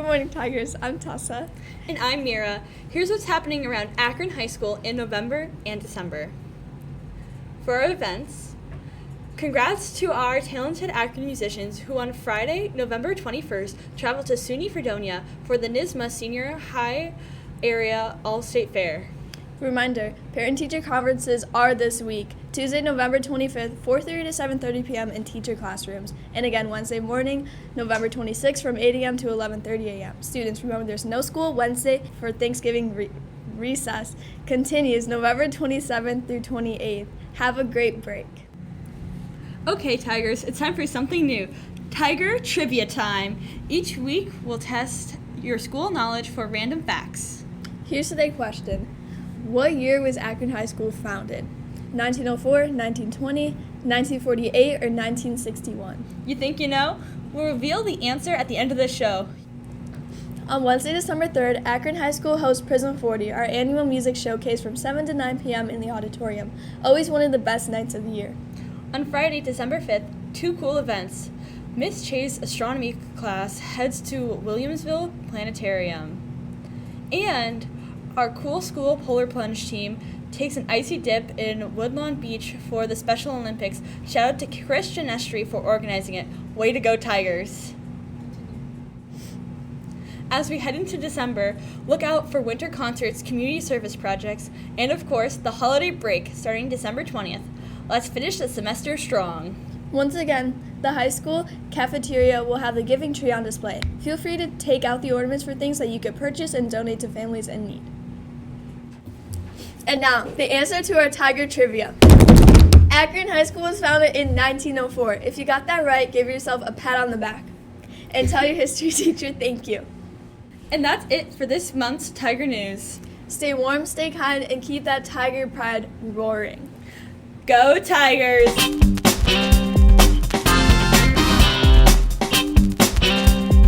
morning, Tigers. I'm Tessa. And I'm Muira. Here's what's happening around Akron High School in November and December. For our events, congrats to our talented Akron musicians who on Friday, November 21st, traveled to SUNY Fredonia for the NYSSMA Senior High Area All-State Fair. Reminder, parent-teacher conferences are this week, Tuesday, November 25th, 4:30 to 7:30 p.m. in teacher classrooms. And again, Wednesday morning, November 26th from 8 a.m. to 11:30 a.m. Students, remember there's no school Wednesday for Thanksgiving recess. Continues November 27th through 28th. Have a great break. Okay, Tigers, it's time for something new. Tiger Trivia Time. Each week, we'll test your school knowledge for random facts. Here's today's question. What year was Akron High School founded? 1904, 1920, 1948, or 1961? You think you know? We'll reveal the answer at the end of the show. On Wednesday, December 3rd, Akron High School hosts Prism 40, our annual music showcase from 7 to 9 p.m. in the auditorium. Always one of the best nights of the year. On Friday, December 5th, two cool events. Miss Chay's astronomy class heads to Williamsville Planetarium. And our cool school polar plunge team takes an icy dip in Woodlawn Beach for the Special Olympics. Shout out to Chris Genestri for organizing it. Way to go, Tigers! As we head into December, look out for winter concerts, community service projects, and of course, the holiday break starting December 20th. Let's finish the semester strong. Once again, the high school cafeteria will have the giving tree on display. Feel free to take out the ornaments for things that you could purchase and donate to families in need. And now, the answer to our Tiger Trivia. Akron High School was founded in 1904. If you got that right, give yourself a pat on the back. And tell your history teacher thank you. And that's it for this month's Tiger News. Stay warm, stay kind, and keep that Tiger pride roaring. Go Tigers!